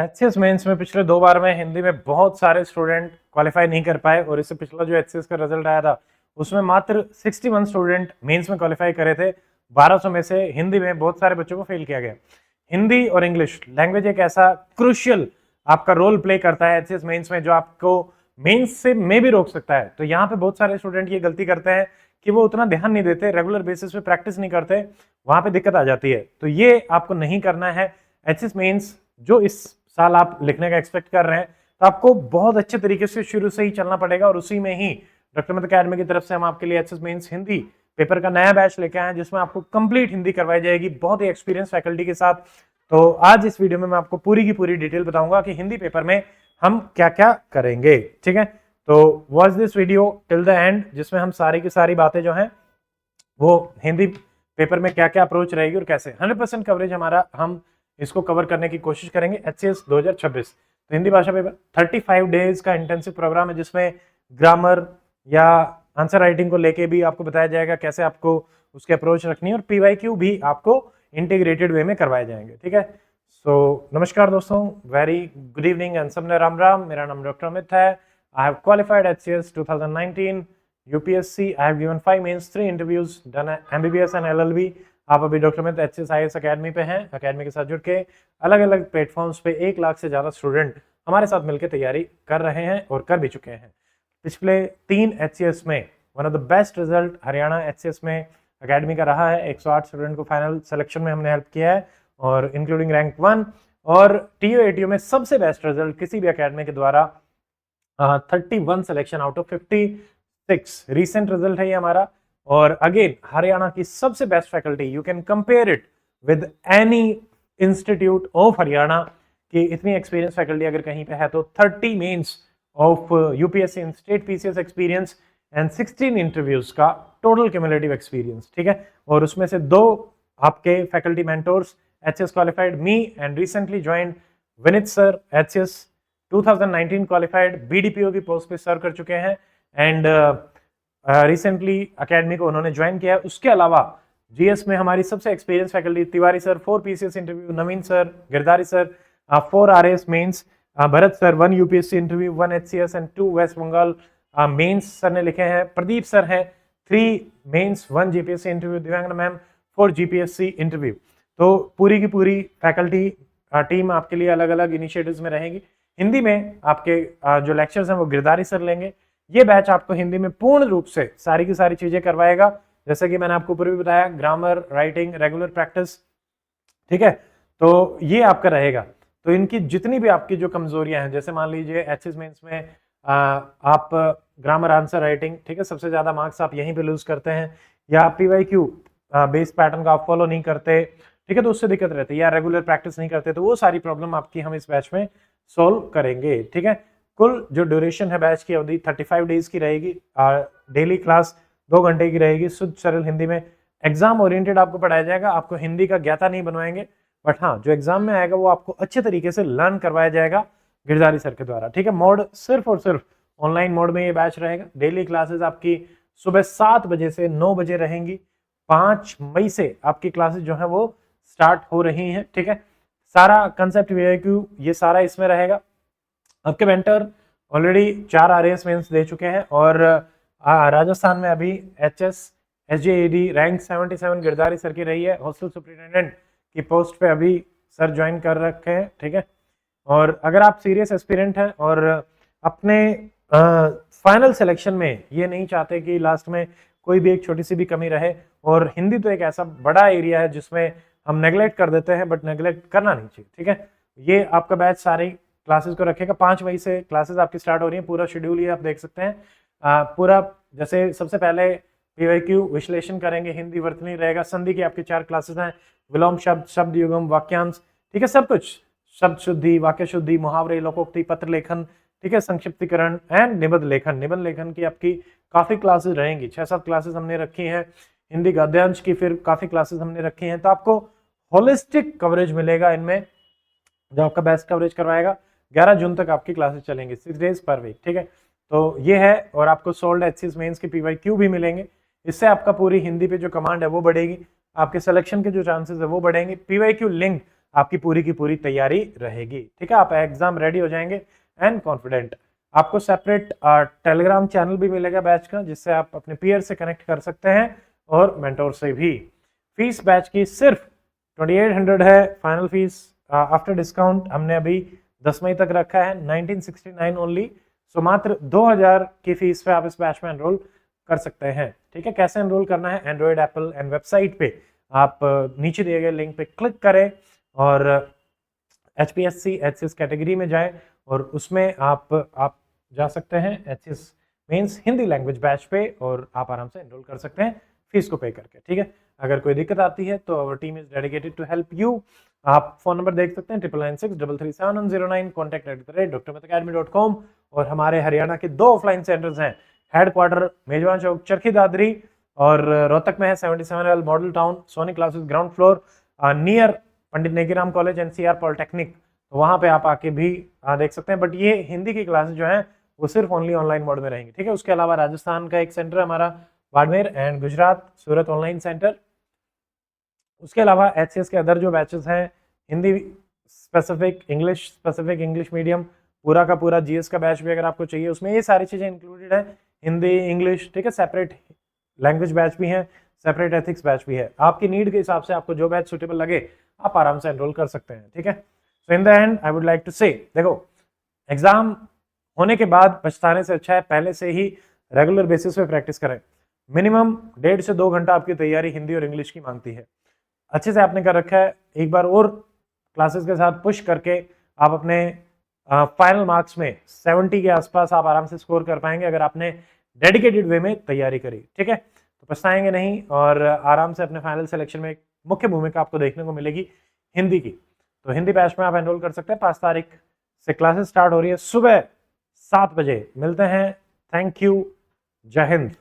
HCS mains में पिछले 2 बार में हिंदी में बहुत सारे स्टूडेंट क्वालिफाई नहीं कर पाए और इससे पिछला जो एचसीएस का रिजल्ट आया था उसमें मात्र 61 स्टूडेंट मेंस में क्वालिफाई करे थे। 1200 में से हिंदी में बहुत सारे बच्चों को फेल किया गया। हिंदी और इंग्लिश लैंग्वेज एक ऐसा क्रूशियल आपका रोल प्ले करता है एचसीएस मेंस में जो आपको मेंस से में भी रोक सकता है। तो यहाँ पे बहुत सारे स्टूडेंट ये गलती करते हैं कि वो उतना ध्यान नहीं देते, रेगुलर बेसिस पे प्रैक्टिस नहीं करते, वहां पे दिक्कत आ जाती है। तो ये आपको नहीं करना है। एचसीएस मेंस जो इस साल आप लिखने का एक्सपेक्ट कर रहे हैं तो आपको बहुत अच्छे तरीके से शुरू से ही चलना पड़ेगा और उसी में ही डॉक्टर मित्र अकेडमी की तरफ से हम आपके लिए एचएस मेंस हिंदी पेपर का नया बैच लेके आए हैं जिसमें आपको कंप्लीट हिंदी करवाई जाएगी बहुत ही एक्सपीरियंस फैकल्टी के साथ। तो आज इस वीडियो में मैं आपको पूरी की पूरी डिटेल बताऊंगा कि हिंदी पेपर में हम क्या क्या करेंगे। ठीक है, तो watch this video till the end जिसमें हम सारी की सारी बातें जो हैं वो हिंदी पेपर में क्या क्या अप्रोच रहेगी और कैसे 100% कवरेज हमारा हम इसको कवर करने की कोशिश करेंगे एचसीएस 2026। तो हिंदी भाषा पेपर 35 डेज का इंटेंसिव प्रोग्राम है जिसमें ग्रामर या आंसर राइटिंग को लेके भी आपको बताया जाएगा कैसे आपको उसके अप्रोच रखनी है और पीवाईक्यू भी आपको इंटीग्रेटेड वे में करवाए जाएंगे। ठीक है, सो नमस्कार दोस्तों, वेरी गुड इवनिंग एंड सबने राम राम। मेरा नाम डॉक्टर अमित है। I have qualified HCS 2019 UPSC. I have given 5 mains 3 interviews, done MBBS and LLB. आप अभी doctor Mitra HCS IAS academy पे हैं। अकेडमी के साथ जुड़ के अलग अलग प्लेटफॉर्म्स पे 1 लाख से ज्यादा स्टूडेंट हमारे साथ मिलकर तैयारी कर रहे हैं और कर भी चुके हैं। पिछले 3 एचसीएस में one of the best result Haryana HCS में अकेडमी का रहा है। 108 स्टूडेंट को फाइनल सिलेक्शन में हमने हेल्प किया है और इंक्लूडिंग रैंक 1। और टीओ एटीओ में सबसे बेस्ट रिजल्ट किसी भी अकेडमी के द्वारा 31 selection out of 56 recent result है ये हमारा। और अगेन हरियाणा की सबसे best faculty, you can compare it with any institute of Haryana की इतनी एक्सपीरियंस फैकल्टी अगर कहीं पे है तो 30 mains of UPSC in state PCS experience and 16 interviews का टोटल क्यूमुलेटिव एक्सपीरियंस। ठीक है, और उसमें से 2 आपके faculty mentors HCS qualified me and recently joined Vineet sir, HCS 2019 qualified BDPO की पोस्ट पे सर्व कर चुके हैं एंड रिसेंटली अकेडमी को उन्होंने ज्वाइन किया है। उसके अलावा जीएस में हमारी सबसे experience faculty Tiwari sir 4 PCS interview, Naveen sir, Girdhari sir 4 RAS mains, Bharat sir 1 UPSC interview, 1 HCS and 2 West Bengal mains sir ने लिखे हैं। प्रदीप सर हैं 3 mains 1 GPSC interview, Divyangana ma'am 4 GPSC interview. तो पूरी की पूरी फैकल्टी टीम आपके लिए अलग अलग इनिशिएटिव्स में रहेगी। हिंदी में आपके जो लेक्चर्स हैं वो गिरधारी सर लेंगे। ये बैच आपको हिंदी में पूर्ण रूप से सारी की सारी चीजें करवाएगा, जैसे कि मैंने आपको पूर्व बताया, ग्रामर, राइटिंग, रेगुलर प्रैक्टिस। ठीक है, तो ये आपका रहेगा। तो इनकी जितनी भी आपकी जो कमजोरियां हैं, जैसे मान लीजिए एचएस मेंस में आप ग्रामर, आंसर राइटिंग, ठीक है, सबसे ज्यादा मार्क्स आप यहीं पे लूज करते हैं, या पीवाईक्यू बेस पैटर्न का आप फॉलो नहीं करते, ठीक है, तो उससे दिक्कत रहती है, या रेगुलर प्रैक्टिस नहीं करते, तो वो सारी प्रॉब्लम आपकी हम इस बैच में सोल्व करेंगे। ठीक है, कुल जो ड्यूरेशन है बैच की अवधि 35 डेज की रहेगी। डेली क्लास 2 घंटे की रहेगी, शुद्ध सरल हिंदी में। एग्जाम ओरिएंटेड आपको पढ़ाया जाएगा, आपको हिंदी का ज्ञाता नहीं बनवाएंगे, बट हाँ जो एग्जाम में आएगा वो आपको अच्छे तरीके से लर्न करवाया जाएगा गिरधारी सर के द्वारा। ठीक है, मोड सिर्फ और सिर्फ ऑनलाइन मोड में ये बैच रहेगा। डेली क्लासेस आपकी सुबह 7 बजे से 9 बजे रहेंगी। 5 मई से आपकी क्लासेस जो है वो स्टार्ट हो रही हैं। ठीक है, सारा कंसेप्ट वीआईक्यू ये सारा इसमें रहेगा। आपके मेंटर ऑलरेडी 4 आरएएस मेंस दे चुके हैं और राजस्थान में अभी एचएस एसजेएडी रैंक 77 गिरधारी सर की रही है। हॉस्टल सुपरिटेंडेंट की पोस्ट पे अभी सर ज्वाइन कर रखे हैं। ठीक है, और अगर आप सीरियस एस्पिरेंट हैं और अपने फाइनल सिलेक्शन में ये नहीं चाहते कि लास्ट में कोई भी एक छोटी सी भी कमी रहे, और हिंदी तो एक ऐसा बड़ा एरिया है जिसमें हम नेग्लेक्ट कर देते हैं, बट नेग्लेक्ट करना नहीं चाहिए। ठीक है, ये आपका बैच सारी क्लासेस को रखेगा। 5 मई से क्लासेस आपकी स्टार्ट हो रही है। पूरा शेड्यूल ये आप देख सकते हैं। पूरा जैसे सबसे पहले पीवाईक्यू विश्लेषण करेंगे, हिंदी वर्तनी रहेगा, संधि की आपकी 4 क्लासेस हैं, विलोम शब्द, शब्द युगम, वाक्यांश, ठीक है, सब कुछ, शब्द शुद्धि, वाक्य शुद्धि, मुहावरे, लोकोक्ति, पत्र लेखन, ठीक है, संक्षिप्तीकरण एंड निबंध लेखन। निबंध लेखन की आपकी काफी क्लासेस रहेंगी, 6-7 क्लासेस हमने रखी हैं। हिंदी गद्यांश की फिर काफी क्लासेस हमने रखी हैं। तो आपको होलिस्टिक कवरेज मिलेगा इनमें, जो आपका बेस्ट कवरेज करवाएगा। 11 जून तक आपकी क्लासेस चलेंगी, 6 डेज पर वीक। ठीक है, तो ये है। और आपको सोल्ड एचसीएस मेंस के पीवाईक्यू भी मिलेंगे। इससे आपका पूरी हिंदी पे जो कमांड है वो बढ़ेगी, आपके सिलेक्शन के जो चांसेस है वो बढ़ेंगे। पीवाईक्यू लिंक आपकी पूरी की पूरी तैयारी रहेगी। ठीक है, आप एग्जाम रेडी हो जाएंगे एंड कॉन्फिडेंट। आपको सेपरेट टेलीग्राम चैनल भी मिलेगा बैच का, जिससे आप अपने पीयर से कनेक्ट कर सकते हैं और मेंटोर से भी। फीस बैच की सिर्फ 2800 है फाइनल फीस आफ्टर डिस्काउंट। हमने अभी 10 मई तक रखा है 1969 ओनली। सो मात्र 2000 की फीस पे आप इस बैच में एनरोल कर सकते हैं। ठीक है, कैसे एनरोल करना है, एंड्रॉइड, एप्पल एंड वेबसाइट पे आप नीचे दिए गए लिंक पे क्लिक करें और HPSC HCS कैटेगरी में जाएं और उसमें आप जा सकते हैं HCS means Hindi language batch पे, और आप आराम से एनरोल कर सकते हैं फीस को पे करके। ठीक है, अगर कोई दिक्कत आती है तो our team is dedicated to help you. आप फोन नंबर देख सकते हैं 9996337109, contact@drmitacademy.com। और हमारे हरियाणा के 2 ऑफलाइन सेंटर्स हैं, हेडक्वार्टर मेजबान चौक चरखी दादरी और रोहतक में है 77L model town, Soni classes ground floor near Pandit Nekiram college NCR polytechnic. तो वहां पे आप आके भी देख सकते हैं। बट ये हिंदी की क्लासेस जो हैं वो सिर्फ ओनली ऑनलाइन मोड में रहेंगी। ठीक है, उसके अलावा राजस्थान का एक सेंटर हमारा Barmer and Gujarat Surat online centre. उसके अलावा HCS के अदर जो बैचेस हैं, Hindi specific, English specific, English medium, पूरा का पूरा GS का बैच भी अगर आपको चाहिए, उसमें ये सारी चीजें इंक्लूडेड है, हिंदी, इंग्लिश। ठीक है, सेपरेट लैंग्वेज बैच भी है, सेपरेट एथिक्स बैच भी है। आपकी नीड के हिसाब से आपको जो बैच सुटेबल लगे आप आराम से एनरोल कर सकते हैं। ठीक है, so in the end I would like to say, देखो एग्जाम होने के बाद पछताने से अच्छा है पहले से ही रेगुलर बेसिस पे प्रैक्टिस करें। मिनिमम 1.5 से 2 घंटा आपकी तैयारी हिंदी और इंग्लिश की मांगती है। अच्छे से आपने कर रखा है, एक बार और क्लासेस के साथ पुश करके आप अपने फाइनल मार्क्स में 70 के आसपास आप आराम से स्कोर कर पाएंगे अगर आपने डेडिकेटेड वे में तैयारी करी। ठीक है, तो पछताएंगे नहीं और आराम से अपने फाइनल सिलेक्शन में एक मुख्य भूमिका आपको देखने को मिलेगी हिंदी की। तो हिंदी बैच में आप एनरोल कर सकते हैं। 5 तारीख से क्लासेस स्टार्ट हो रही है सुबह 7 बजे। मिलते हैं, थैंक यू, जय हिंद।